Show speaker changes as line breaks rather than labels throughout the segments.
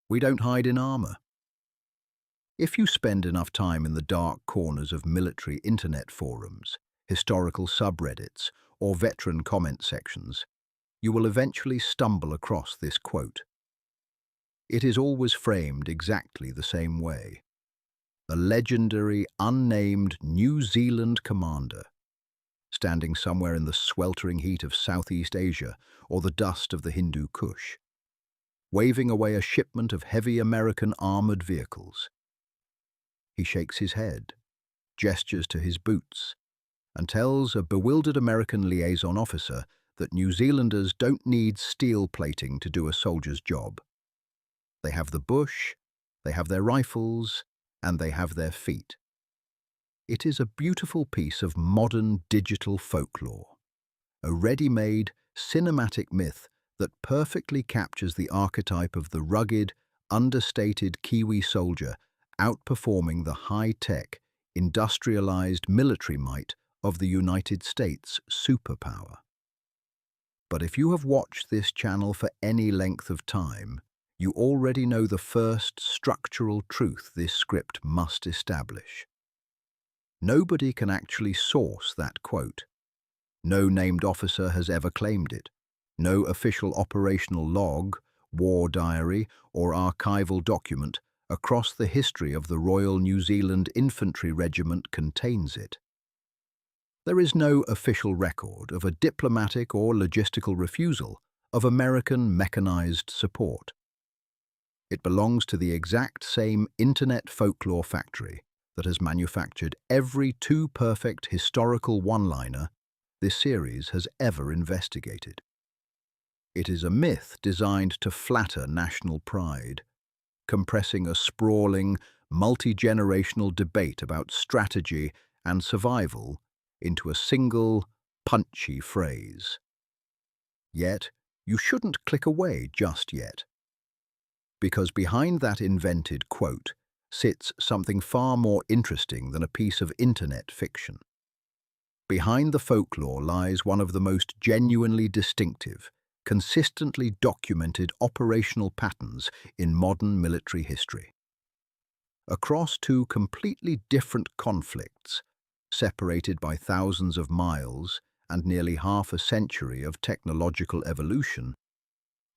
We don't hide in armor. If you spend enough time in the dark corners of military internet forums, historical subreddits, or veteran comment sections, you will eventually stumble across this quote. It is always framed exactly the same way. A legendary, unnamed New Zealand commander, standing somewhere in the sweltering heat of Southeast Asia or the dust of the Hindu Kush, waving away a shipment of heavy American armored vehicles. He shakes his head, gestures to his boots, and tells a bewildered American liaison officer that New Zealanders don't need steel plating to do a soldier's job. They have the bush, they have their rifles, and they have their feet. It is a beautiful piece of modern digital folklore, a ready-made, cinematic myth that perfectly captures the archetype of the rugged, understated Kiwi soldier outperforming the high-tech, industrialized military might of the United States superpower. But if you have watched this channel for any length of time, you already know the first structural truth this script must establish. Nobody can actually source that quote. No named officer has ever claimed it. No official operational log, war diary, or archival document across the history of the Royal New Zealand Infantry Regiment contains it. There is no official record of a diplomatic or logistical refusal of American mechanized support. It belongs to the exact same internet folklore factory that has manufactured every too-perfect historical one-liner this series has ever investigated. It is a myth designed to flatter national pride, compressing a sprawling, multi-generational debate about strategy and survival into a single, punchy phrase. Yet, you shouldn't click away just yet, because behind that invented quote sits something far more interesting than a piece of internet fiction. Behind the folklore lies one of the most genuinely distinctive, consistently documented operational patterns in modern military history. Across two completely different conflicts, separated by thousands of miles and nearly half a century of technological evolution,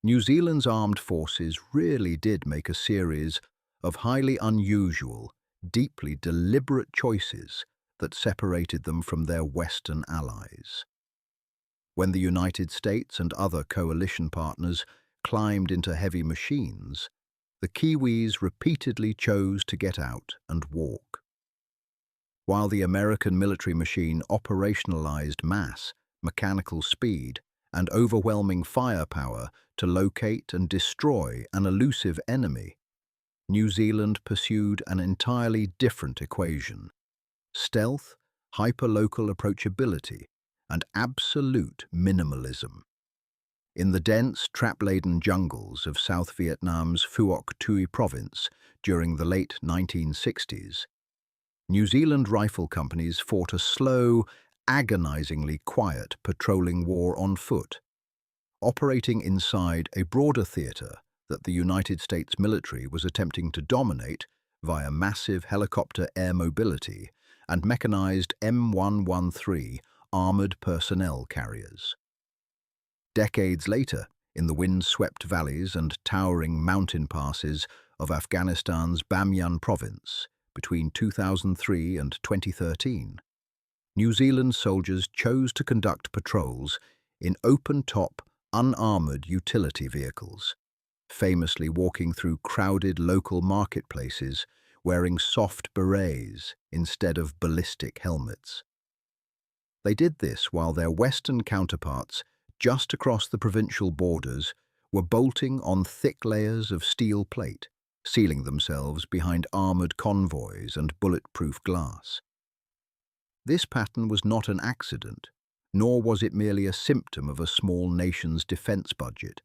New Zealand's armed forces really did make a series of highly unusual, deeply deliberate choices that separated them from their Western allies. When the United States and other coalition partners climbed into heavy machines, the Kiwis repeatedly chose to get out and walk. While the American military machine operationalized mass, mechanical speed, and overwhelming firepower to locate and destroy an elusive enemy, New Zealand pursued an entirely different equation: stealth, hyperlocal approachability, and absolute minimalism. In the dense, trap-laden jungles of South Vietnam's Phuoc Tuy Province during the late 1960s, New Zealand rifle companies fought a slow, agonizingly quiet patrolling war on foot, operating inside a broader theater that the United States military was attempting to dominate via massive helicopter air mobility and mechanized M113 armored personnel carriers. Decades later, in the wind-swept valleys and towering mountain passes of Afghanistan's Bamyan Province between 2003 and 2013, New Zealand soldiers chose to conduct patrols in open-top, unarmored utility vehicles, famously walking through crowded local marketplaces wearing soft berets instead of ballistic helmets. They did this while their Western counterparts, just across the provincial borders, were bolting on thick layers of steel plate, sealing themselves behind armored convoys and bulletproof glass. This pattern was not an accident, nor was it merely a symptom of a small nation's defense budget,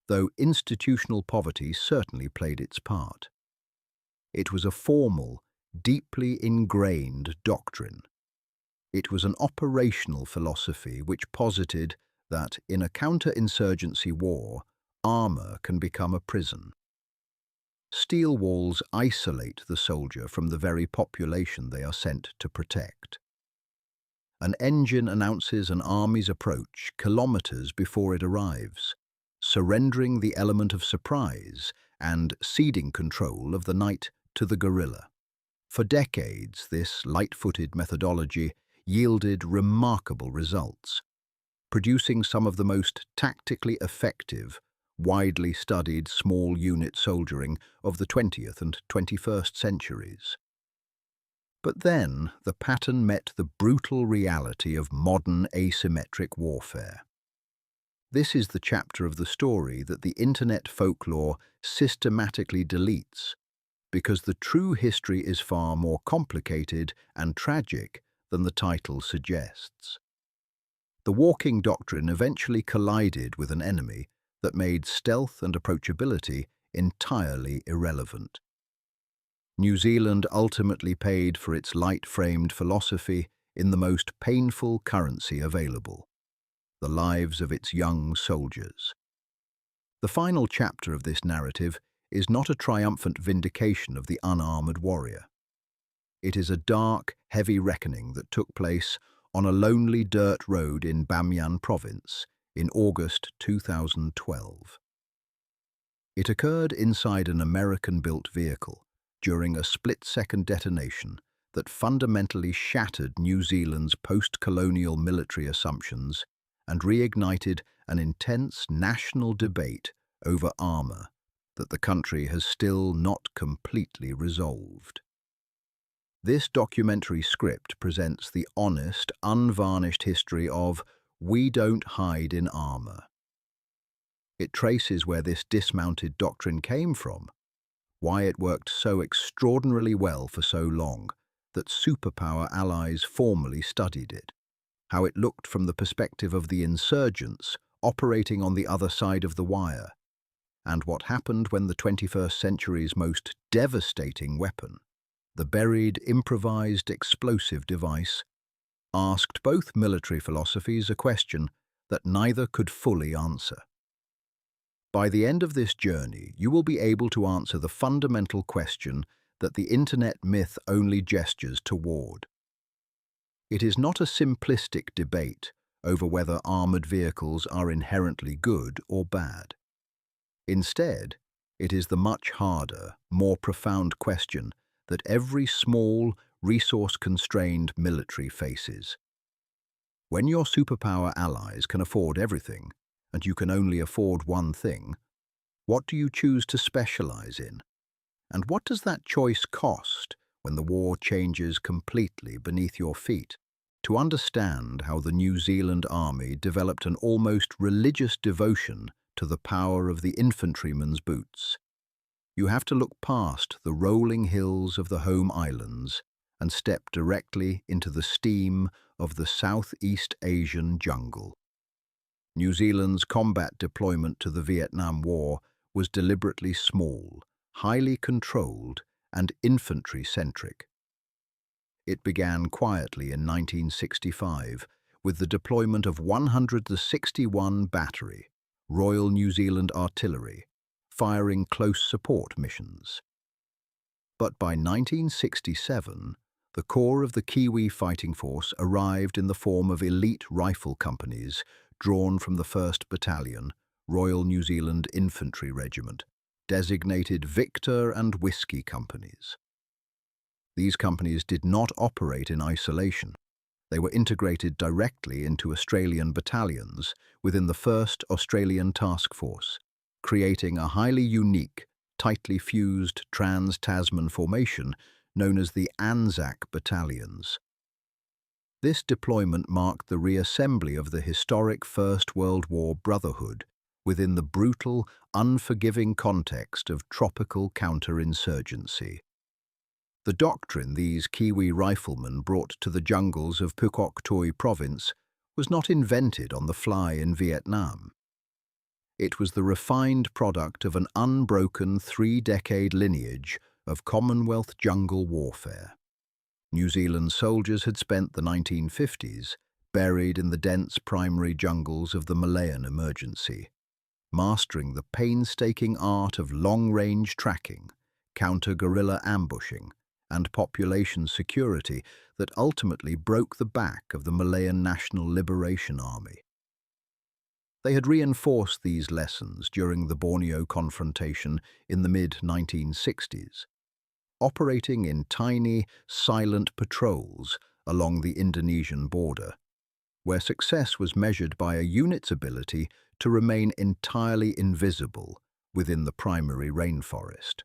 though institutional poverty certainly played its part. It was a formal, deeply ingrained doctrine. It was an operational philosophy which posited that in a counterinsurgency war, armor can become a prison. steel walls isolate the soldier from the very population they are sent to protect. An engine announces an army's approach kilometers before it arrives, surrendering the element of surprise and ceding control of the night to the guerrilla. For decades, this light-footed methodology yielded remarkable results, producing some of the most tactically effective, widely studied small unit soldiering of the 20th and 21st centuries. But then the pattern met the brutal reality of modern asymmetric warfare. This is the chapter of the story that the internet folklore systematically deletes, because the true history is far more complicated and tragic than the title suggests. The walking doctrine eventually collided with an enemy that made stealth and approachability entirely irrelevant. New Zealand ultimately paid for its light-framed philosophy in the most painful currency available: the lives of its young soldiers. The final chapter of this narrative is not a triumphant vindication of the unarmored warrior. It is a dark, heavy reckoning that took place on a lonely dirt road in Bamyan Province in August 2012. It occurred inside an American-built vehicle during a split-second detonation that fundamentally shattered New Zealand's post-colonial military assumptions and reignited an intense national debate over armour that the country has still not completely resolved. This documentary script presents the honest, unvarnished history of "we don't hide in armour." It traces where this dismounted doctrine came from, why it worked so extraordinarily well for so long that superpower allies formally studied it, how it looked from the perspective of the insurgents operating on the other side of the wire, and what happened when the 21st century's most devastating weapon, the buried, improvised explosive device, asked both military philosophies a question that neither could fully answer. By the end of this journey, you will be able to answer the fundamental question that the internet myth only gestures toward. It is not a simplistic debate over whether armored vehicles are inherently good or bad. Instead, it is the much harder, more profound question that every small, resource-constrained military faces. When your superpower allies can afford everything, and you can only afford one thing, what do you choose to specialize in? And what does that choice cost when the war changes completely beneath your feet? To understand how the New Zealand Army developed an almost religious devotion to the power of the infantryman's boots, you have to look past the rolling hills of the home islands and step directly into the steam of the Southeast Asian jungle. New Zealand's combat deployment to the Vietnam War was deliberately small, highly controlled, and infantry-centric. It began quietly in 1965 with the deployment of 161 Battery, Royal New Zealand Artillery, firing close support missions. But by 1967, the core of the Kiwi fighting force arrived in the form of elite rifle companies drawn from the 1st Battalion, Royal New Zealand Infantry Regiment, designated Victor and Whiskey Companies. These companies did not operate in isolation. They were integrated directly into Australian battalions within the 1st Australian Task Force, creating a highly unique, tightly fused trans-Tasman formation known as the Anzac Battalions. This deployment marked the reassembly of the historic First World War Brotherhood within the brutal, unforgiving context of tropical counterinsurgency. The doctrine these Kiwi riflemen brought to the jungles of Phuoc Tuy Province was not invented on the fly in Vietnam. It was the refined product of an unbroken 3-decade lineage of Commonwealth jungle warfare. New Zealand soldiers had spent the 1950s buried in the dense primary jungles of the Malayan emergency, mastering the painstaking art of long-range tracking, counter-guerrilla ambushing, and population security that ultimately broke the back of the Malayan National Liberation Army. They had reinforced these lessons during the Borneo confrontation in the mid-1960s, operating in tiny, silent patrols along the Indonesian border, where success was measured by a unit's ability to remain entirely invisible within the primary rainforest.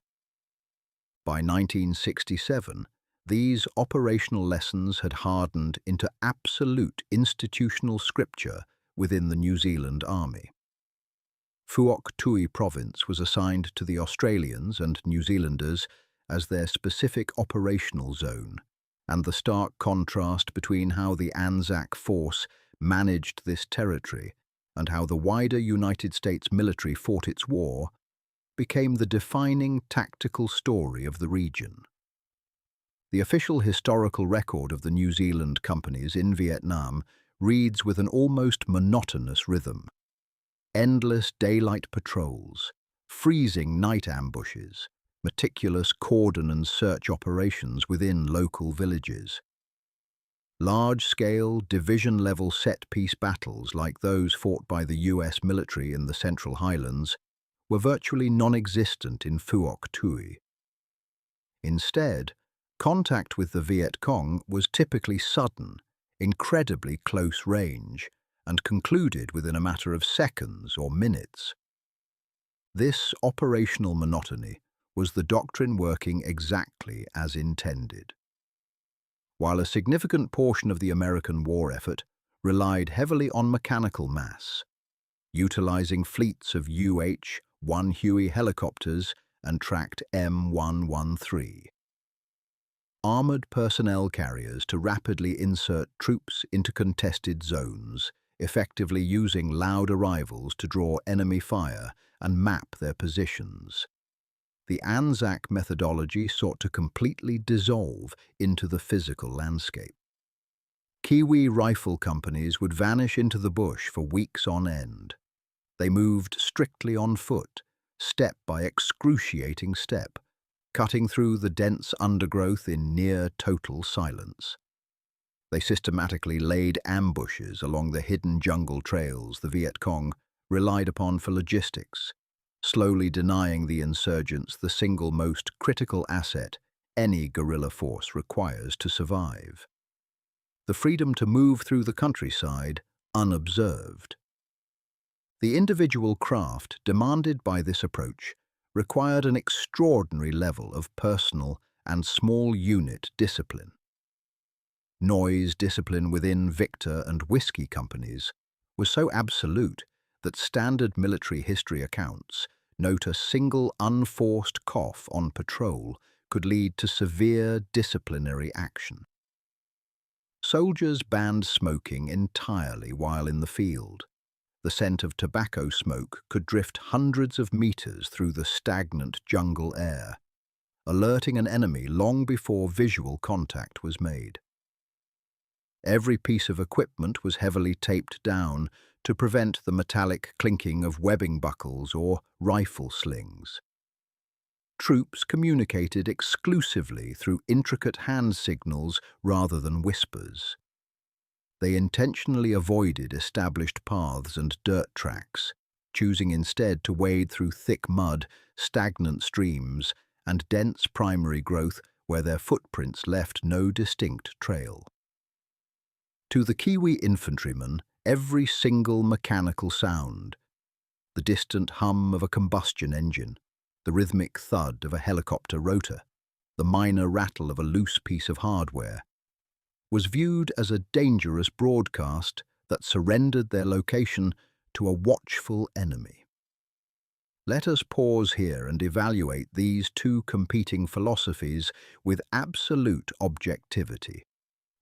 By 1967, these operational lessons had hardened into absolute institutional scripture within the New Zealand Army. Phuoc Tuy Province was assigned to the Australians and New Zealanders as their specific operational zone, and the stark contrast between how the Anzac force managed this territory and how the wider United States military fought its war became the defining tactical story of the region. The official historical record of the New Zealand companies in Vietnam reads with an almost monotonous rhythm. Endless daylight patrols, freezing night ambushes, meticulous cordon and search operations within local villages. Large-scale, division-level set-piece battles like those fought by the US military in the Central Highlands were virtually non-existent in Phuoc Tuy. Instead, contact with the Viet Cong was typically sudden, incredibly close range, and concluded within a matter of seconds or minutes. This operational monotony was the doctrine working exactly as intended. While a significant portion of the American war effort relied heavily on mechanical mass, utilizing fleets of UH-1 Huey helicopters and tracked M113. Armored personnel carriers to rapidly insert troops into contested zones, effectively using loud arrivals to draw enemy fire and map their positions. The Anzac methodology sought to completely dissolve into the physical landscape. Kiwi rifle companies would vanish into the bush for weeks on end. They moved strictly on foot, step by excruciating step, cutting through the dense undergrowth in near-total silence. They systematically laid ambushes along the hidden jungle trails the Viet Cong relied upon for logistics, slowly denying the insurgents the single most critical asset any guerrilla force requires to survive: the freedom to move through the countryside unobserved. The individual craft demanded by this approach required an extraordinary level of personal and small unit discipline. Noise discipline within Victor and Whiskey companies was so absolute that standard military history accounts note a single unforced cough on patrol could lead to severe disciplinary action. Soldiers banned smoking entirely while in the field. The scent of tobacco smoke could drift hundreds of meters through the stagnant jungle air, alerting an enemy long before visual contact was made. Every piece of equipment was heavily taped down to prevent the metallic clinking of webbing buckles or rifle slings. Troops communicated exclusively through intricate hand signals rather than whispers. They intentionally avoided established paths and dirt tracks, choosing instead to wade through thick mud, stagnant streams, and dense primary growth where their footprints left no distinct trail. To the Kiwi infantryman, every single mechanical sound, the distant hum of a combustion engine, the rhythmic thud of a helicopter rotor, the minor rattle of a loose piece of hardware, was viewed as a dangerous broadcast that surrendered their location to a watchful enemy. Let us pause here and evaluate these two competing philosophies with absolute objectivity,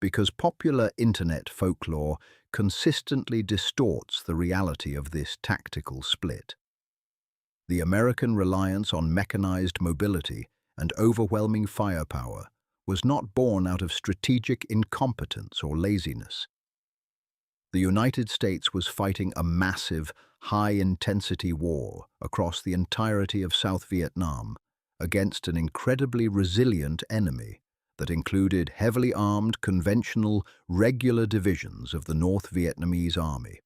because popular internet folklore consistently distorts the reality of this tactical split. The American reliance on mechanized mobility and overwhelming firepower was not born out of strategic incompetence or laziness. The United States was fighting a massive, high-intensity war across the entirety of South Vietnam against an incredibly resilient enemy that included heavily armed, conventional, regular divisions of the North Vietnamese Army.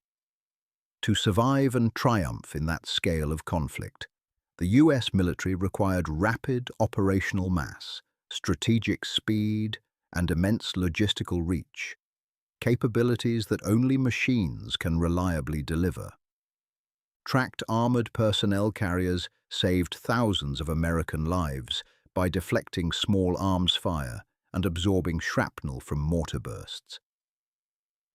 To survive and triumph in that scale of conflict, the US military required rapid operational mass, strategic speed, and immense logistical reach, capabilities that only machines can reliably deliver. Tracked armored personnel carriers saved thousands of American lives by deflecting small arms fire and absorbing shrapnel from mortar bursts.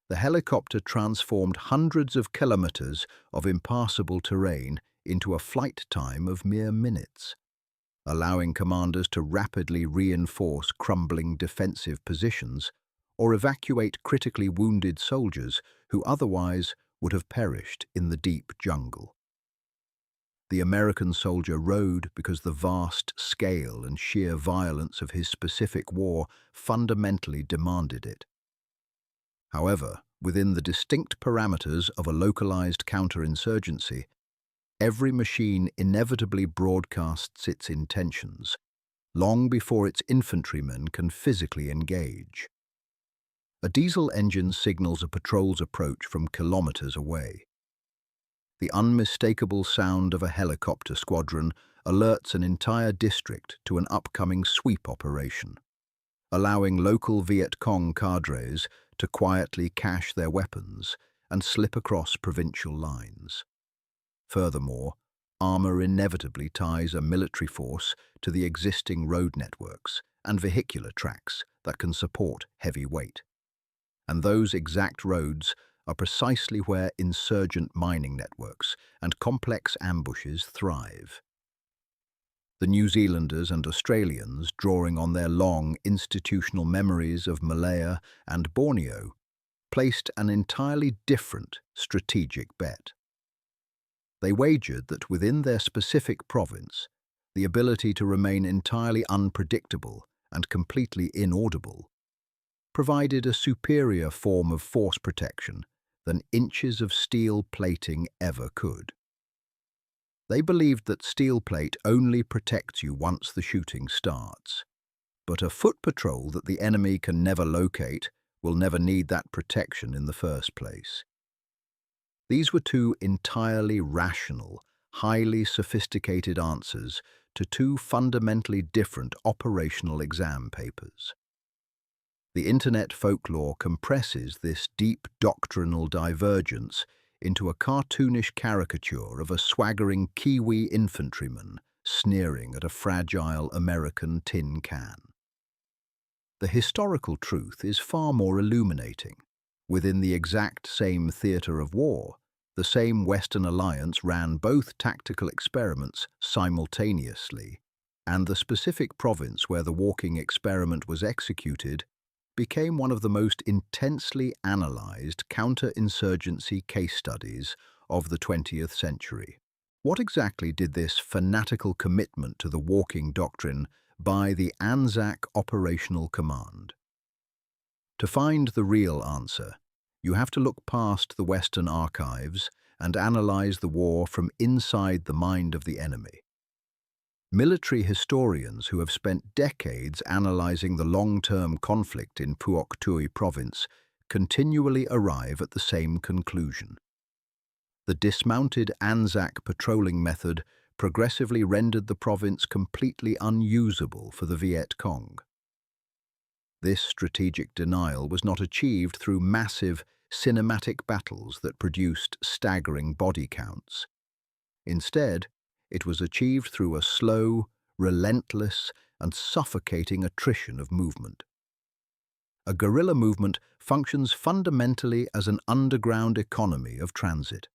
The helicopter transformed hundreds of kilometers of impassable terrain into a flight time of mere minutes, allowing commanders to rapidly reinforce crumbling defensive positions or evacuate critically wounded soldiers who otherwise would have perished in the deep jungle. The American soldier rode because the vast scale and sheer violence of his specific war fundamentally demanded it. However, within the distinct parameters of a localized counterinsurgency, every machine inevitably broadcasts its intentions, long before its infantrymen can physically engage. A diesel engine signals a patrol's approach from kilometers away. The unmistakable sound of a helicopter squadron alerts an entire district to an upcoming sweep operation, allowing local Viet Cong cadres to quietly cache their weapons and slip across provincial lines. Furthermore, armor inevitably ties a military force to the existing road networks and vehicular tracks that can support heavy weight. And those exact roads are precisely where insurgent mining networks and complex ambushes thrive. The New Zealanders and Australians, drawing on their long institutional memories of Malaya and Borneo, placed an entirely different strategic bet. They wagered that within their specific province, the ability to remain entirely unpredictable and completely inaudible provided a superior form of force protection than inches of steel plating ever could. They believed that steel plate only protects you once the shooting starts, but a foot patrol that the enemy can never locate will never need that protection in the first place. These were two entirely rational, highly sophisticated answers to two fundamentally different operational exam papers. The internet folklore compresses this deep doctrinal divergence into a cartoonish caricature of a swaggering Kiwi infantryman sneering at a fragile American tin can. The historical truth is far more illuminating. Within the exact same theatre of war, the same Western alliance ran both tactical experiments simultaneously, and the specific province where the walking experiment was executed became one of the most intensely analyzed counterinsurgency case studies of the 20th century. What exactly did this fanatical commitment to the walking doctrine buy the Anzac Operational Command? To find the real answer, you have to look past the Western archives and analyze the war from inside the mind of the enemy. Military historians who have spent decades analyzing the long-term conflict in Phuoc Tuy Province continually arrive at the same conclusion. The dismounted Anzac patrolling method progressively rendered the province completely unusable for the Viet Cong. This strategic denial was not achieved through massive, cinematic battles that produced staggering body counts. Instead, it was achieved through a slow, relentless, and suffocating attrition of movement. A guerrilla movement functions fundamentally as an underground economy of transit.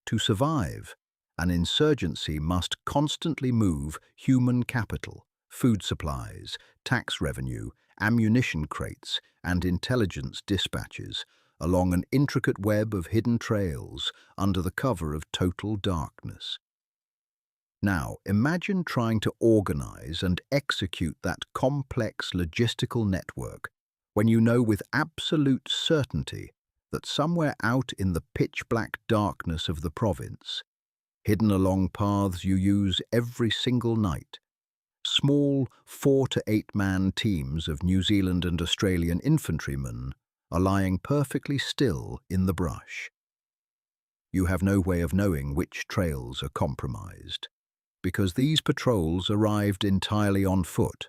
To survive, an insurgency must constantly move human capital, food supplies, tax revenue, ammunition crates, and intelligence dispatches along an intricate web of hidden trails under the cover of total darkness. Now, imagine trying to organize and execute that complex logistical network when you know with absolute certainty that somewhere out in the pitch-black darkness of the province, hidden along paths you use every single night small 4 to 8 man teams of New Zealand and Australian infantrymen are lying perfectly still in the brush. You have no way of knowing which trails are compromised, because these patrols arrived entirely on foot,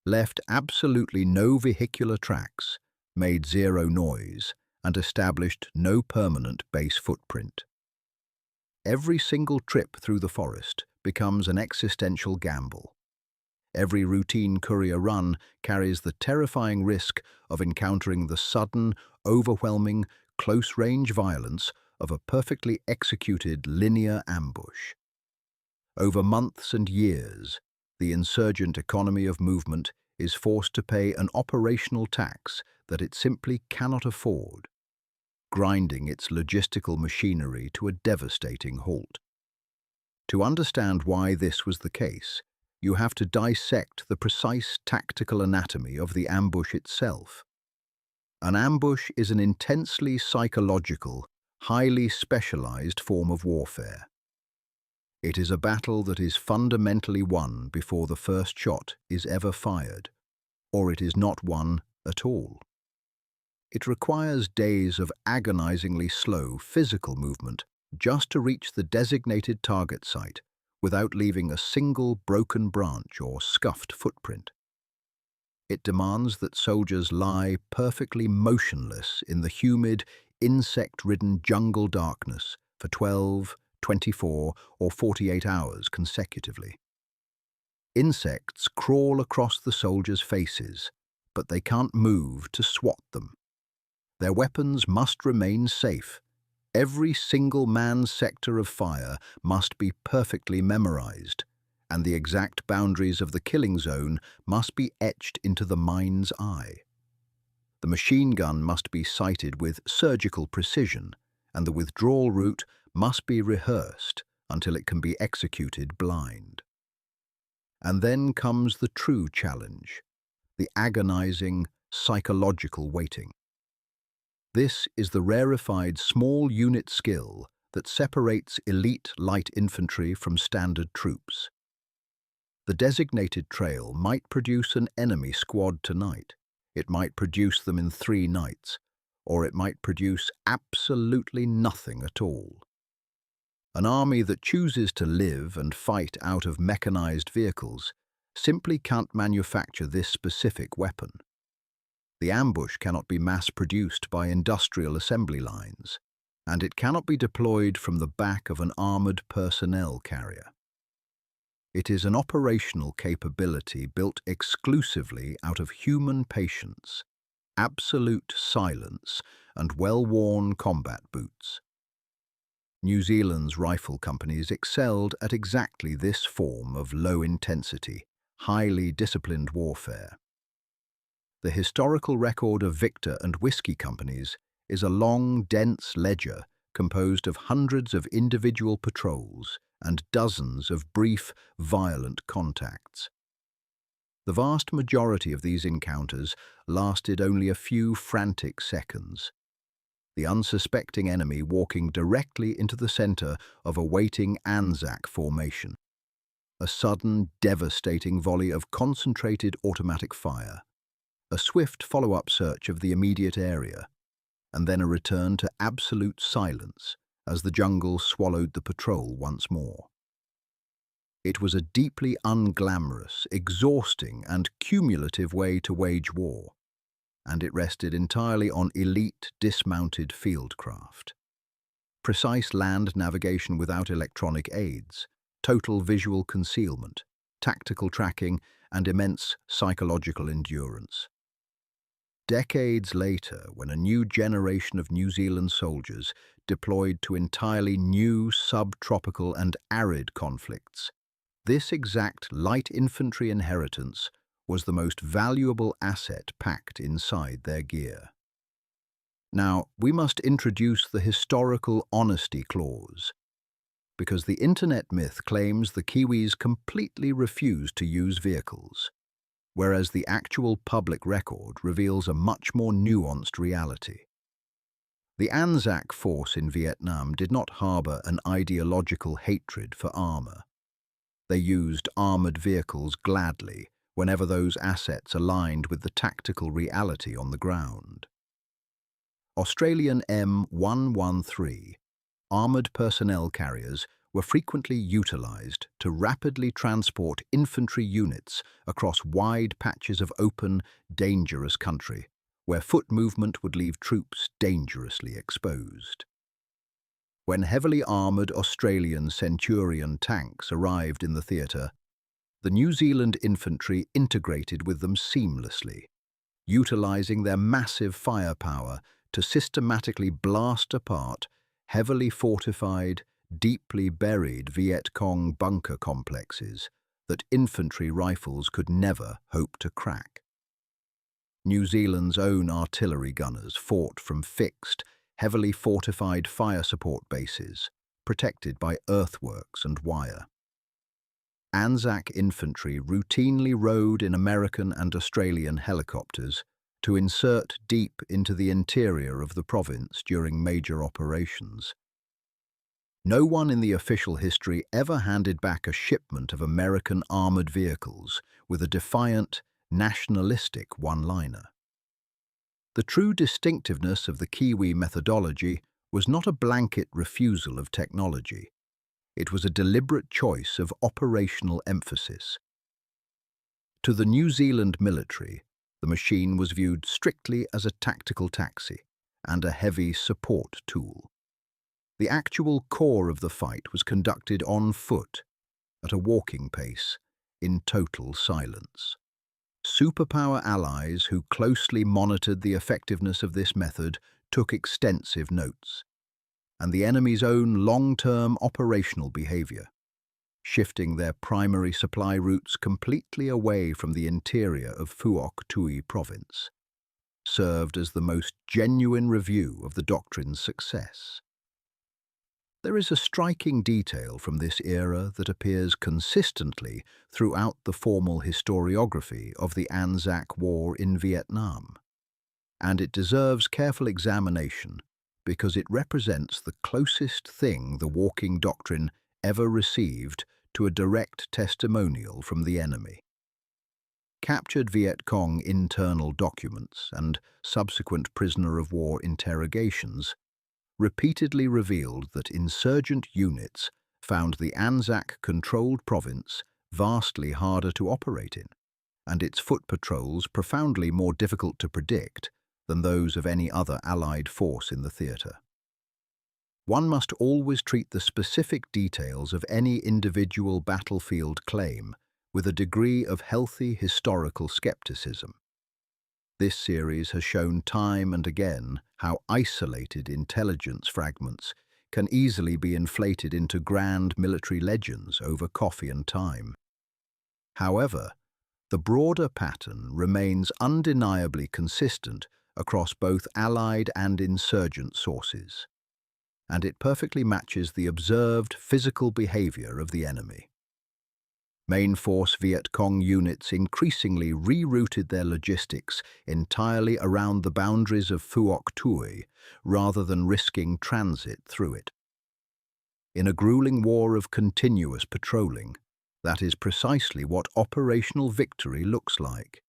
left absolutely no vehicular tracks, made zero noise, and established no permanent base footprint. Every single trip through the forest becomes an existential gamble. Every routine courier run carries the terrifying risk of encountering the sudden, overwhelming, close-range violence of a perfectly executed linear ambush. Over months and years, the insurgent economy of movement is forced to pay an operational tax that it simply cannot afford, grinding its logistical machinery to a devastating halt. To understand why this was the case, you have to dissect the precise tactical anatomy of the ambush itself. An ambush is an intensely psychological, highly specialized form of warfare. It is a battle that is fundamentally won before the first shot is ever fired, or it is not won at all. It requires days of agonizingly slow physical movement just to reach the designated target site without leaving a single broken branch or scuffed footprint. It demands that soldiers lie perfectly motionless in the humid, insect-ridden jungle darkness for 12, 24, or 48 hours consecutively. Insects crawl across the soldiers' faces, but they can't move to swat them. Their weapons must remain safe. Every single man's sector of fire must be perfectly memorized, and the exact boundaries of the killing zone must be etched into the mind's eye. The machine gun must be sighted with surgical precision, and the withdrawal route must be rehearsed until it can be executed blind. And then comes the true challenge, the agonizing, psychological waiting. This is the rarefied small unit skill that separates elite light infantry from standard troops. The designated trail might produce an enemy squad tonight, it might produce them in 3 nights, or it might produce absolutely nothing at all. An army that chooses to live and fight out of mechanized vehicles simply can't manufacture this specific weapon. The ambush cannot be mass-produced by industrial assembly lines, and it cannot be deployed from the back of an armored personnel carrier. It is an operational capability built exclusively out of human patience, absolute silence, and well-worn combat boots. New Zealand's rifle companies excelled at exactly this form of low-intensity, highly disciplined warfare. The historical record of Victor and Whiskey companies is a long, dense ledger composed of hundreds of individual patrols and dozens of brief, violent contacts. The vast majority of these encounters lasted only a few frantic seconds, the unsuspecting enemy walking directly into the center of a waiting Anzac formation. A sudden, devastating volley of concentrated automatic fire, a swift follow-up search of the immediate area, and then a return to absolute silence as the jungle swallowed the patrol once more. It was a deeply unglamorous, exhausting, and cumulative way to wage war, and it rested entirely on elite, dismounted fieldcraft. Precise land navigation without electronic aids, total visual concealment, tactical tracking, and immense psychological endurance. Decades later, when a new generation of New Zealand soldiers deployed to entirely new subtropical and arid conflicts, this exact light infantry inheritance was the most valuable asset packed inside their gear. Now, we must introduce the historical honesty clause, because the internet myth claims the Kiwis completely refused to use vehicles, whereas the actual public record reveals a much more nuanced reality. The Anzac force in Vietnam did not harbor an ideological hatred for armor. They used armoured vehicles gladly whenever those assets aligned with the tactical reality on the ground. Australian M113 armoured personnel carriers were frequently utilised to rapidly transport infantry units across wide patches of open, dangerous country, where foot movement would leave troops dangerously exposed. When heavily armoured Australian Centurion tanks arrived in the theatre, the New Zealand infantry integrated with them seamlessly, utilising their massive firepower to systematically blast apart heavily fortified, deeply buried Viet Cong bunker complexes that infantry rifles could never hope to crack. New Zealand's own artillery gunners fought from fixed, heavily fortified fire support bases, protected by earthworks and wire. Anzac infantry routinely rode in American and Australian helicopters to insert deep into the interior of the province during major operations. No one in the official history ever handed back a shipment of American armoured vehicles with a defiant, nationalistic one-liner. The true distinctiveness of the Kiwi methodology was not a blanket refusal of technology. It was a deliberate choice of operational emphasis. To the New Zealand military, the machine was viewed strictly as a tactical taxi and a heavy support tool. The actual core of the fight was conducted on foot, at a walking pace, in total silence. Superpower allies who closely monitored the effectiveness of this method took extensive notes, and the enemy's own long-term operational behaviour, shifting their primary supply routes completely away from the interior of Phuoc Tuy Province, served as the most genuine review of the doctrine's success. There is a striking detail from this era that appears consistently throughout the formal historiography of the Anzac War in Vietnam, and it deserves careful examination because it represents the closest thing the walking doctrine ever received to a direct testimonial from the enemy. Captured Viet Cong internal documents and subsequent prisoner-of-war interrogations repeatedly revealed that insurgent units found the Anzac-controlled province vastly harder to operate in, and its foot patrols profoundly more difficult to predict than those of any other Allied force in the theatre. One must always treat the specific details of any individual battlefield claim with a degree of healthy historical skepticism. This series has shown time and again how isolated intelligence fragments can easily be inflated into grand military legends over coffee and time. However, the broader pattern remains undeniably consistent across both Allied and insurgent sources, and it perfectly matches the observed physical behaviour of the enemy. Main force Viet Cong units increasingly rerouted their logistics entirely around the boundaries of Phuoc Tuy rather than risking transit through it. In a grueling war of continuous patrolling, that is precisely what operational victory looks like.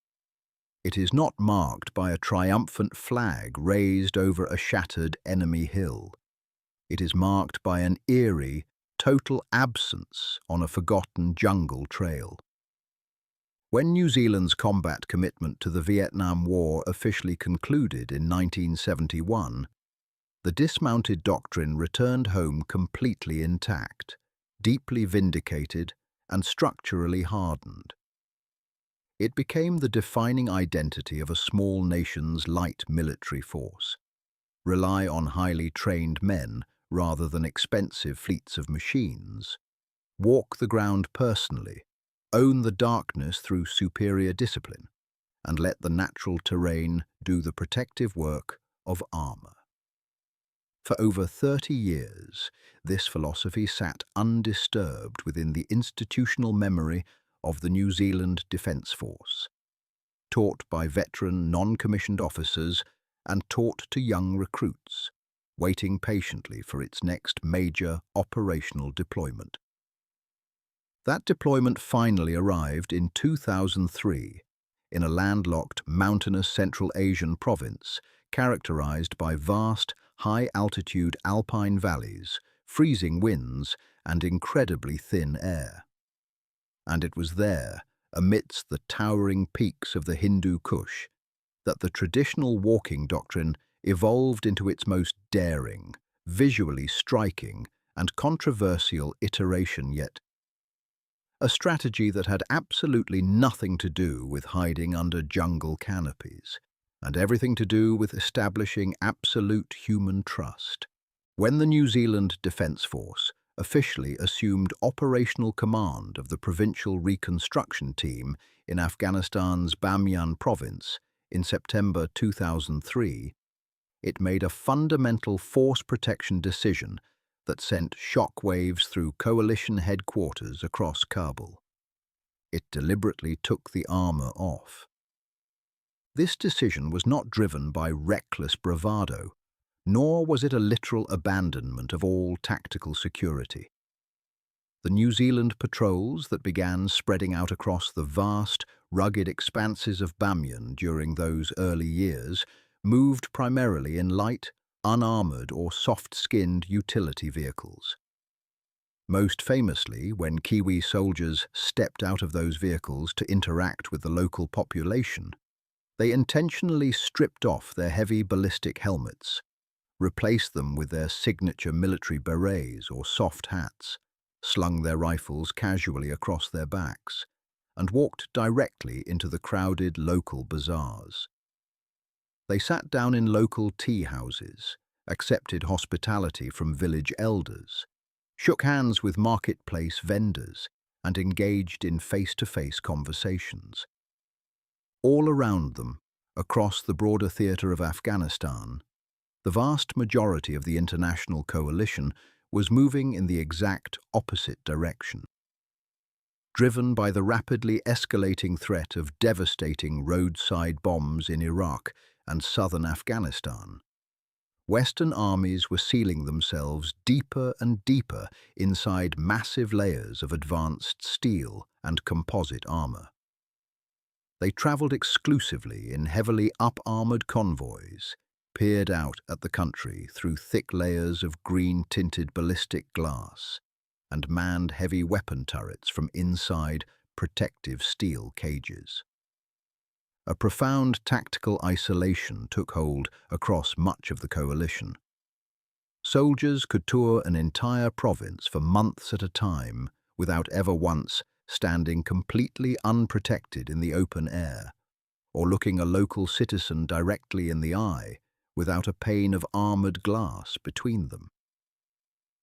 It is not marked by a triumphant flag raised over a shattered enemy hill. It is marked by an eerie, total absence on a forgotten jungle trail. When New Zealand's combat commitment to the Vietnam War officially concluded in 1971, the dismounted doctrine returned home completely intact, deeply vindicated, and structurally hardened. It became the defining identity of a small nation's light military force. Rely on highly trained men rather than expensive fleets of machines. Walk the ground personally, own the darkness through superior discipline, and let the natural terrain do the protective work of armour. For over 30 years, this philosophy sat undisturbed within the institutional memory of the New Zealand Defence Force, taught by veteran non-commissioned officers and taught to young recruits, waiting patiently for its next major operational deployment. That deployment finally arrived in 2003 in a landlocked, mountainous Central Asian province characterized by vast, high-altitude alpine valleys, freezing winds, and incredibly thin air. And it was there, amidst the towering peaks of the Hindu Kush, that the traditional walking doctrine evolved into its most daring, visually striking, and controversial iteration yet. A strategy that had absolutely nothing to do with hiding under jungle canopies, and everything to do with establishing absolute human trust. When the New Zealand Defence Force officially assumed operational command of the provincial reconstruction team in Afghanistan's Bamyan Province in September 2003, it made a fundamental force protection decision that sent shockwaves through coalition headquarters across Kabul. It deliberately took the armor off. This decision was not driven by reckless bravado, nor was it a literal abandonment of all tactical security. The New Zealand patrols that began spreading out across the vast, rugged expanses of Bamyan during those early years moved primarily in light, unarmored or soft-skinned utility vehicles. Most famously, when Kiwi soldiers stepped out of those vehicles to interact with the local population, they intentionally stripped off their heavy ballistic helmets, replaced them with their signature military berets or soft hats, slung their rifles casually across their backs, and walked directly into the crowded local bazaars. They sat down in local tea houses, accepted hospitality from village elders, shook hands with marketplace vendors, and engaged in face-to-face conversations. All around them, across the broader theatre of Afghanistan, the vast majority of the international coalition was moving in the exact opposite direction. Driven by the rapidly escalating threat of devastating roadside bombs in Iraq and southern Afghanistan, Western armies were sealing themselves deeper and deeper inside massive layers of advanced steel and composite armor. They traveled exclusively in heavily up-armored convoys, peered out at the country through thick layers of green-tinted ballistic glass, and manned heavy weapon turrets from inside protective steel cages. A profound tactical isolation took hold across much of the coalition. Soldiers could tour an entire province for months at a time without ever once standing completely unprotected in the open air, or looking a local citizen directly in the eye without a pane of armored glass between them.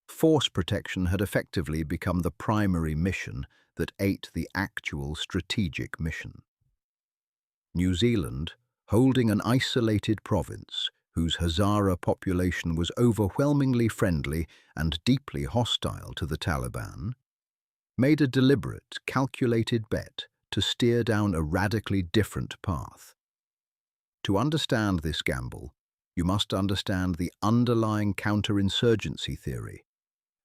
Force protection had effectively become the primary mission that ate the actual strategic mission. New Zealand, holding an isolated province whose Hazara population was overwhelmingly friendly and deeply hostile to the Taliban, made a deliberate, calculated bet to steer down a radically different path. To understand this gamble, you must understand the underlying counterinsurgency theory,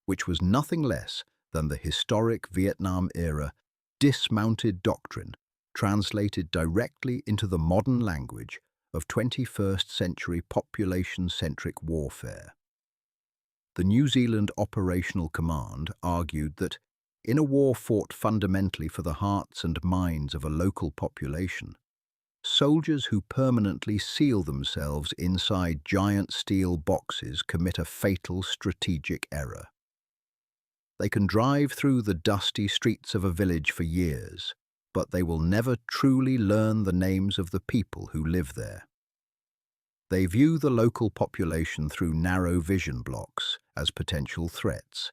which was nothing less than the historic Vietnam-era dismounted doctrine translated directly into the modern language of 21st century population-centric warfare. The New Zealand Operational Command argued that, in a war fought fundamentally for the hearts and minds of a local population, soldiers who permanently seal themselves inside giant steel boxes commit a fatal strategic error. They can drive through the dusty streets of a village for years, but they will never truly learn the names of the people who live there. They view the local population through narrow vision blocks as potential threats.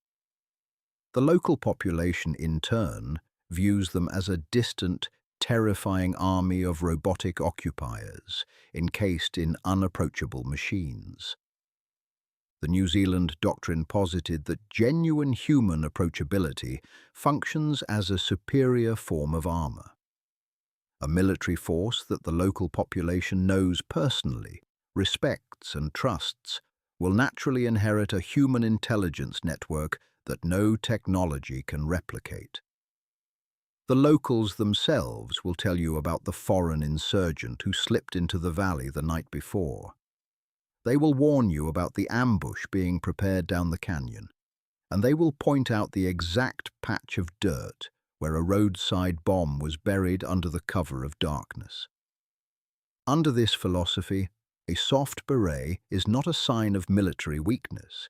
The local population, in turn, views them as a distant, terrifying army of robotic occupiers encased in unapproachable machines. The New Zealand doctrine posited that genuine human approachability functions as a superior form of armor. A military force that the local population knows personally, respects and trusts will naturally inherit a human intelligence network that no technology can replicate. The locals themselves will tell you about the foreign insurgent who slipped into the valley the night before. They will warn you about the ambush being prepared down the canyon, and they will point out the exact patch of dirt where a roadside bomb was buried under the cover of darkness. Under this philosophy, a soft beret is not a sign of military weakness.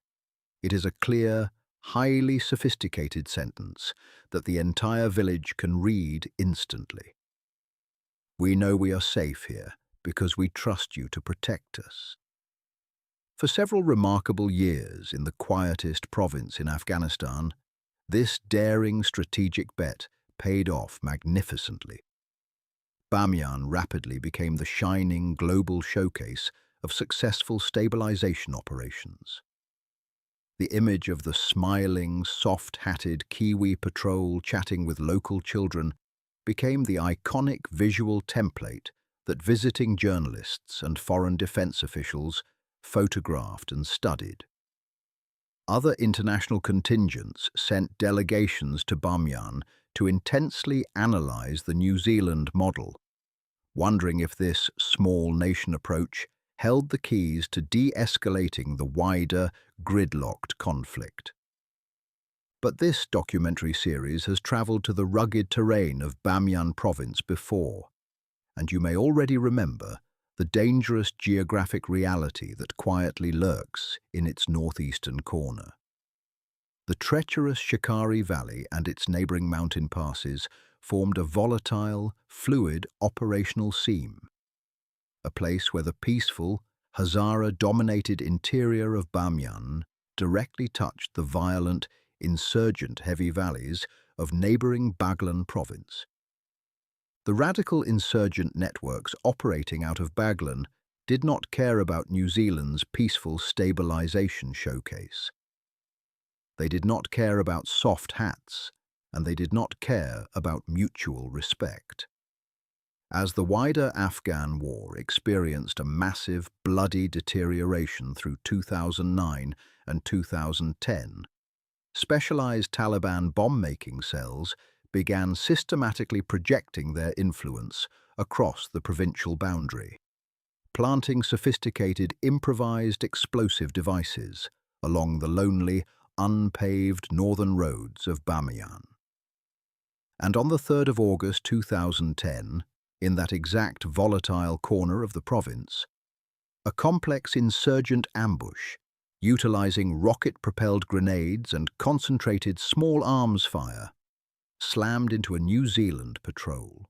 It is a clear, highly sophisticated sentence that the entire village can read instantly. We know we are safe here because we trust you to protect us. For several remarkable years in the quietest province in Afghanistan, this daring strategic bet paid off magnificently. Bamyan rapidly became the shining global showcase of successful stabilization operations. The image of the smiling, soft-hatted Kiwi patrol chatting with local children became the iconic visual template that visiting journalists and foreign defense officials photographed and studied. Other international contingents sent delegations to Bamyan to intensely analyze the New Zealand model, wondering if this small nation approach held the keys to de-escalating the wider, gridlocked conflict. But this documentary series has travelled to the rugged terrain of Bamyan Province before, and you may already remember the dangerous geographic reality that quietly lurks in its northeastern corner. The treacherous Shikari Valley and its neighbouring mountain passes formed a volatile, fluid operational seam, a place where the peaceful, Hazara-dominated interior of Bamyan directly touched the violent, insurgent-heavy valleys of neighbouring Baghlan province. The radical insurgent networks operating out of Baghlan did not care about New Zealand's peaceful stabilization showcase. They did not care about soft hats, and they did not care about mutual respect. As the wider Afghan war experienced a massive, bloody deterioration through 2009 and 2010, specialized Taliban bomb-making cells began systematically projecting their influence across the provincial boundary, planting sophisticated improvised explosive devices along the lonely, unpaved northern roads of Bameyan. And on the 3rd of August 2010, in that exact volatile corner of the province, a complex insurgent ambush, utilizing rocket-propelled grenades and concentrated small arms fire, slammed into a New Zealand patrol.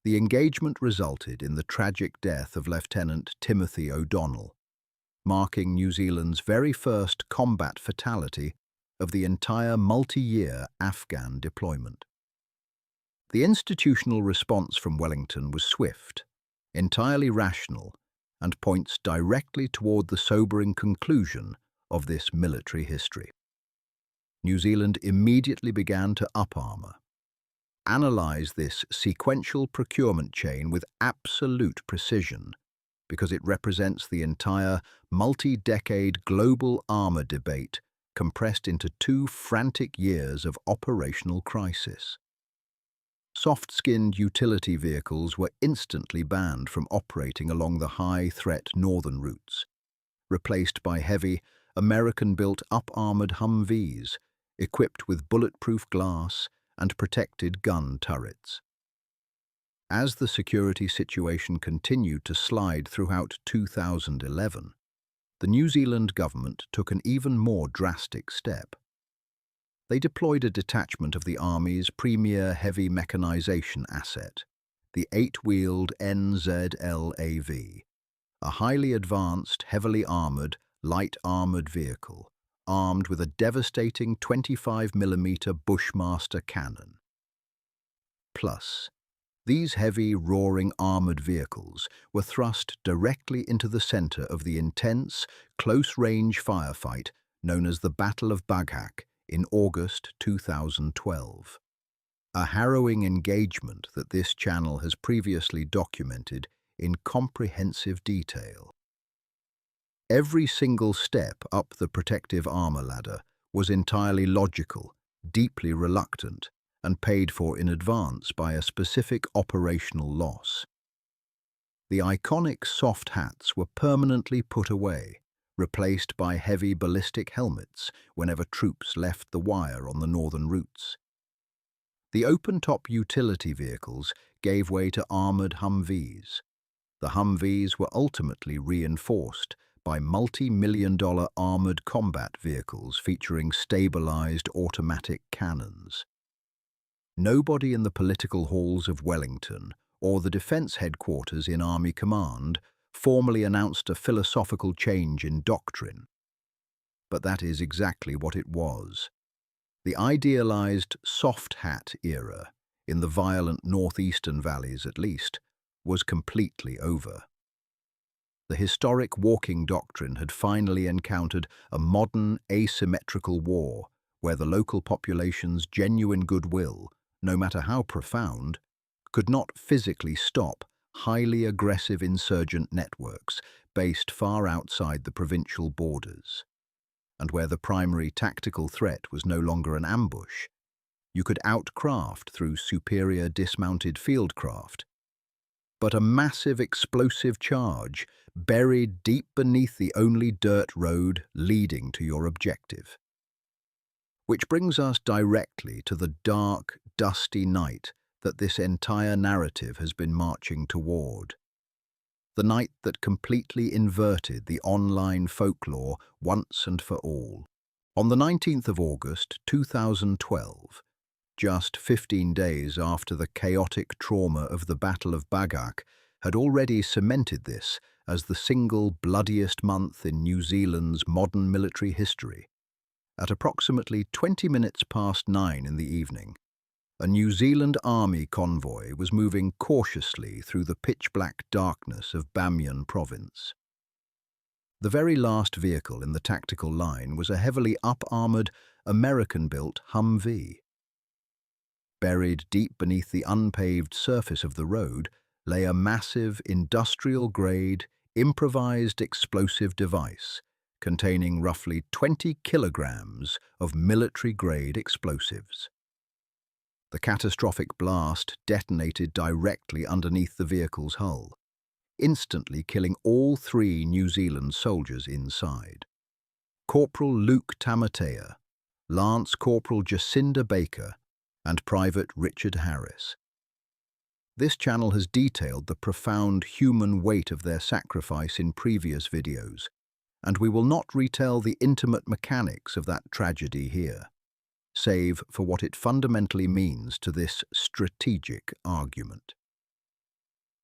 The engagement resulted in the tragic death of Lieutenant Timothy O'Donnell, marking New Zealand's very first combat fatality of the entire multi-year Afghan deployment. The institutional response from Wellington was swift, entirely rational, and points directly toward the sobering conclusion of this military history. New Zealand immediately began to up-armour, analyze this sequential procurement chain with absolute precision, because it represents the entire multi-decade global armour debate compressed into 2 frantic years of operational crisis. Soft-skinned utility vehicles were instantly banned from operating along the high-threat northern routes, replaced by heavy, American-built up-armoured Humvees, equipped with bulletproof glass and protected gun turrets. As the security situation continued to slide throughout 2011, the New Zealand government took an even more drastic step. They deployed a detachment of the Army's premier heavy mechanization asset, the 8-wheeled NZLAV, a highly advanced, heavily armoured, light armoured vehicle, armed with a devastating 25mm Bushmaster cannon. Plus, these heavy, roaring armoured vehicles were thrust directly into the centre of the intense, close-range firefight known as the Battle of Baghak in August 2012. A harrowing engagement that this channel has previously documented in comprehensive detail. Every single step up the protective armour ladder was entirely logical, deeply reluctant, and paid for in advance by a specific operational loss. The iconic soft hats were permanently put away, replaced by heavy ballistic helmets whenever troops left the wire on the northern routes. The open-top utility vehicles gave way to armored Humvees. The Humvees were ultimately reinforced by multi-million-dollar armored combat vehicles featuring stabilized automatic cannons. Nobody in the political halls of Wellington or the defense headquarters in Army Command formally announced a philosophical change in doctrine. But that is exactly what it was. The idealized soft hat era, in the violent northeastern valleys at least, was completely over. The historic walking doctrine had finally encountered a modern, asymmetrical war where the local population's genuine goodwill, no matter how profound, could not physically stop highly aggressive insurgent networks based far outside the provincial borders. And where the primary tactical threat was no longer an ambush, you could outcraft through superior dismounted fieldcraft. But a massive explosive charge buried deep beneath the only dirt road leading to your objective. Which brings us directly to the dark, dusty night that this entire narrative has been marching toward. The night that completely inverted the online folklore once and for all. On the 19th of August 2012, just 15 days after the chaotic trauma of the Battle of Bagak had already cemented this as the single bloodiest month in New Zealand's modern military history, at approximately 20 minutes past 9 in the evening, a New Zealand Army convoy was moving cautiously through the pitch-black darkness of Bamyan Province. The very last vehicle in the tactical line was a heavily up-armoured American-built Humvee. Buried deep beneath the unpaved surface of the road lay a massive, industrial-grade, improvised explosive device containing roughly 20 kilograms of military-grade explosives. The catastrophic blast detonated directly underneath the vehicle's hull, instantly killing all 3 New Zealand soldiers inside. Corporal Luke Tamatea, Lance Corporal Jacinda Baker, and Private Richard Harris. This channel has detailed the profound human weight of their sacrifice in previous videos, and we will not retell the intimate mechanics of that tragedy here, save for what it fundamentally means to this strategic argument.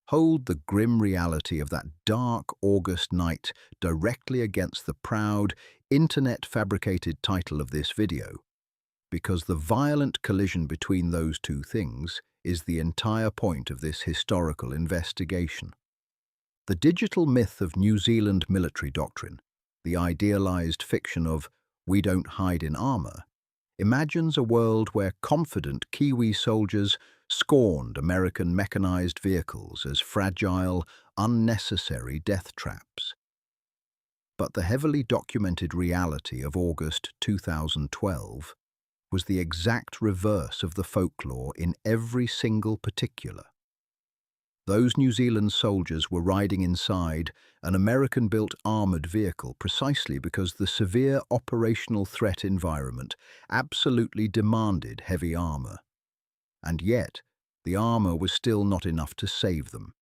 Hold the grim reality of that dark August night directly against the proud, internet-fabricated title of this video, because the violent collision between those two things is the entire point of this historical investigation. The digital myth of New Zealand military doctrine, the idealized fiction of "we don't hide in armor," imagines a world where confident Kiwi soldiers scorned American mechanized vehicles as fragile, unnecessary death traps. But the heavily documented reality of August 2012 was the exact reverse of the folklore in every single particular. Those New Zealand soldiers were riding inside an American-built armored vehicle precisely because the severe operational threat environment absolutely demanded heavy armor. And yet, the armor was still not enough to save them.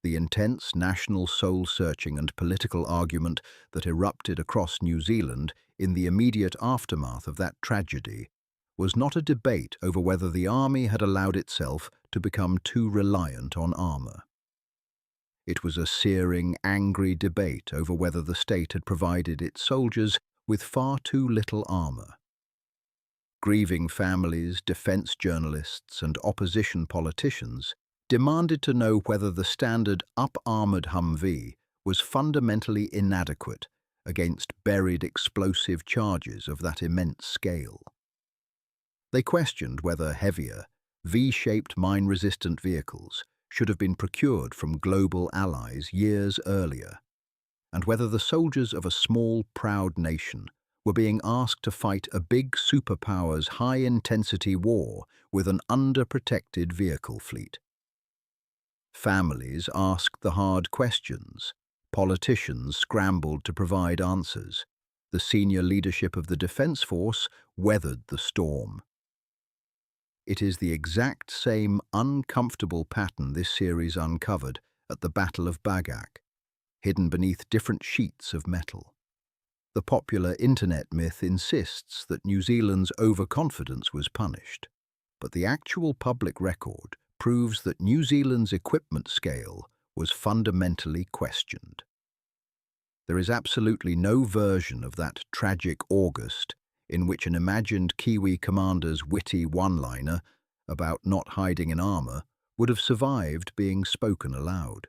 The intense national soul-searching and political argument that erupted across New Zealand in the immediate aftermath of that tragedy was not a debate over whether the army had allowed itself to become too reliant on armor. It was a searing, angry debate over whether the state had provided its soldiers with far too little armor. Grieving families, defense journalists, and opposition politicians demanded to know whether the standard up-armored Humvee was fundamentally inadequate against buried explosive charges of that immense scale. They questioned whether heavier, V-shaped mine-resistant vehicles should have been procured from global allies years earlier, and whether the soldiers of a small, proud nation were being asked to fight a big superpower's high-intensity war with an underprotected vehicle fleet. Families asked the hard questions. Politicians scrambled to provide answers. The senior leadership of the Defence Force weathered the storm. It is the exact same uncomfortable pattern this series uncovered at the Battle of Bagak, hidden beneath different sheets of metal. The popular internet myth insists that New Zealand's overconfidence was punished, but the actual public record proves that New Zealand's equipment scale was fundamentally questioned. There is absolutely no version of that tragic August in which an imagined Kiwi commander's witty one-liner about not hiding in armour would have survived being spoken aloud.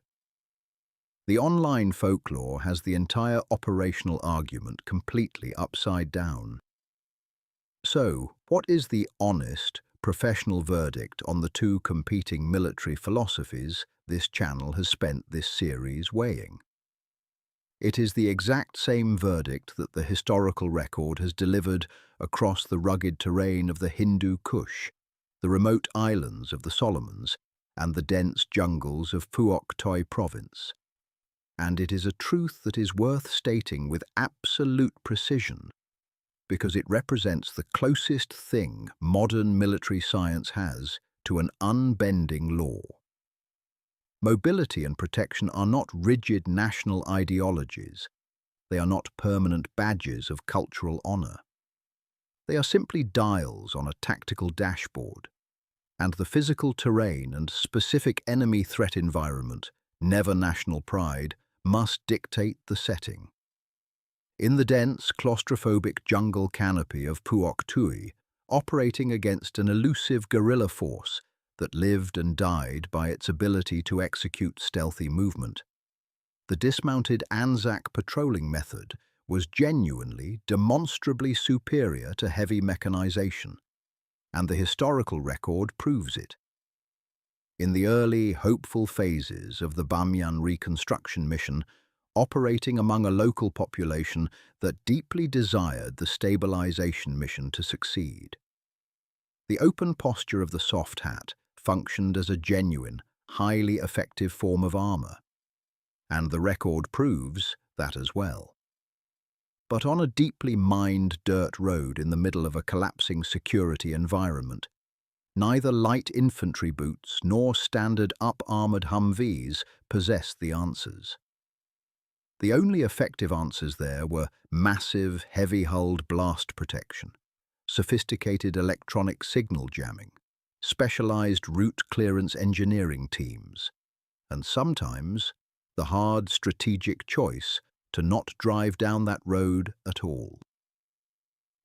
The online folklore has the entire operational argument completely upside down. So, what is the honest, professional verdict on the two competing military philosophies this channel has spent this series weighing? It is the exact same verdict that the historical record has delivered across the rugged terrain of the Hindu Kush, the remote islands of the Solomons, and the dense jungles of Phuoc Tuy Province. And it is a truth that is worth stating with absolute precision, because it represents the closest thing modern military science has to an unbending law. Mobility and protection are not rigid national ideologies. They are not permanent badges of cultural honour. They are simply dials on a tactical dashboard, and the physical terrain and specific enemy threat environment, never national pride, must dictate the setting. In the dense, claustrophobic jungle canopy of Phuoc Tuy, operating against an elusive guerrilla force that lived and died by its ability to execute stealthy movement, the dismounted Anzac patrolling method was genuinely, demonstrably superior to heavy mechanization, and the historical record proves it. In the early, hopeful phases of the Bamyan reconstruction mission, operating among a local population that deeply desired the stabilization mission to succeed, the open posture of the soft hat functioned as a genuine, highly effective form of armor, and the record proves that as well. But on a deeply mined dirt road in the middle of a collapsing security environment, neither light infantry boots nor standard up-armored Humvees possessed the answers. The only effective answers there were massive, heavy-hulled blast protection, sophisticated electronic signal jamming, specialized route clearance engineering teams, and sometimes the hard strategic choice to not drive down that road at all.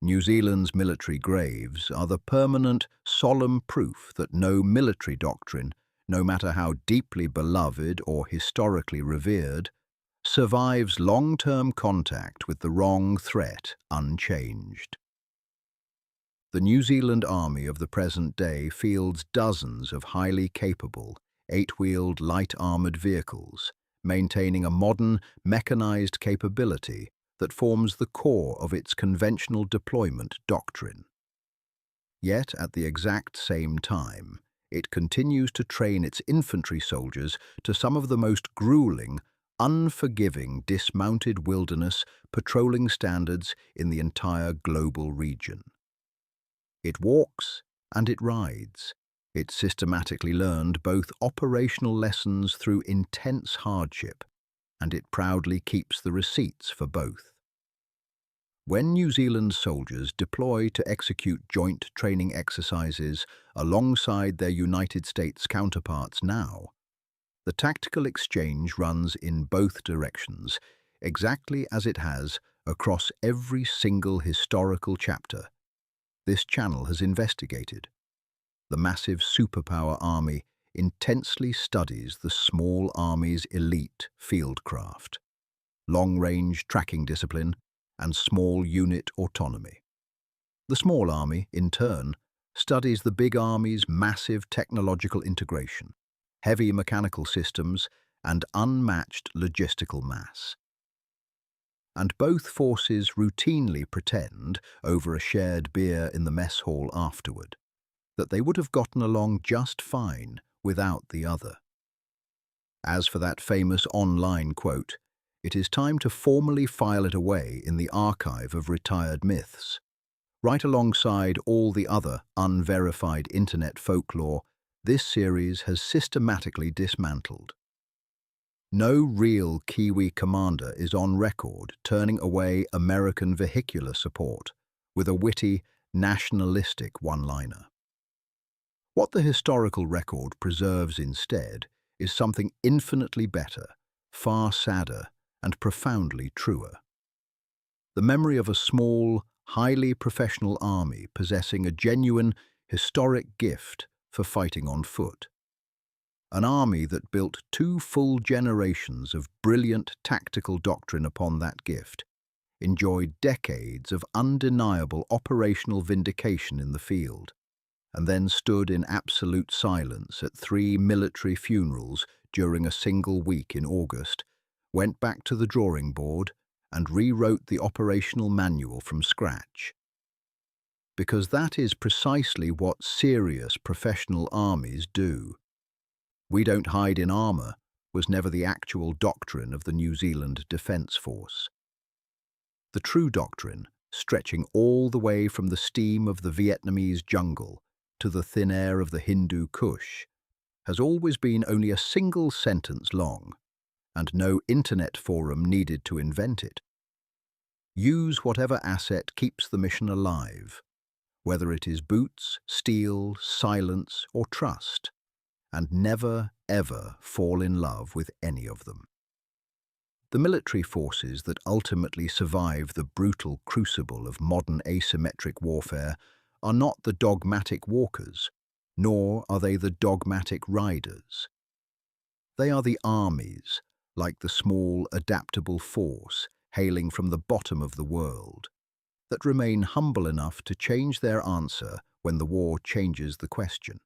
New Zealand's military graves are the permanent, solemn proof that no military doctrine, no matter how deeply beloved or historically revered, survives long-term contact with the wrong threat unchanged. The New Zealand Army of the present day fields dozens of highly capable, eight-wheeled light-armoured vehicles, maintaining a modern, mechanized capability that forms the core of its conventional deployment doctrine. Yet, at the exact same time, it continues to train its infantry soldiers to some of the most grueling, unforgiving dismounted wilderness patrolling standards in the entire global region. It walks and it rides. It systematically learned both operational lessons through intense hardship, and it proudly keeps the receipts for both. When New Zealand soldiers deploy to execute joint training exercises alongside their United States counterparts now, the tactical exchange runs in both directions, exactly as it has across every single historical chapter this channel has investigated. The massive superpower army intensely studies the small army's elite fieldcraft, long-range tracking discipline, and small unit autonomy. The small army, in turn, studies the big army's massive technological integration, heavy mechanical systems, and unmatched logistical mass. And both forces routinely pretend, over a shared beer in the mess hall afterward, that they would have gotten along just fine without the other. As for that famous online quote, it is time to formally file it away in the archive of retired myths. Right alongside all the other unverified internet folklore, this series has systematically dismantled. No real Kiwi commander is on record turning away American vehicular support with a witty, nationalistic one-liner. What the historical record preserves instead is something infinitely better, far sadder, and profoundly truer. The memory of a small, highly professional army possessing a genuine, historic gift for fighting on foot. An army that built 2 full generations of brilliant tactical doctrine upon that gift, enjoyed decades of undeniable operational vindication in the field, and then stood in absolute silence at 3 military funerals during a single week in August, went back to the drawing board and rewrote the operational manual from scratch. Because that is precisely what serious professional armies do. "We don't hide in armour" was never the actual doctrine of the New Zealand Defence Force. The true doctrine, stretching all the way from the steam of the Vietnamese jungle to the thin air of the Hindu Kush, has always been only a single sentence long, and no internet forum needed to invent it. Use whatever asset keeps the mission alive, whether it is boots, steel, silence, or trust, and never, ever fall in love with any of them. The military forces that ultimately survive the brutal crucible of modern asymmetric warfare are not the dogmatic walkers, nor are they the dogmatic riders. They are the armies, like the small, adaptable force hailing from the bottom of the world, that remain humble enough to change their answer when the war changes the question.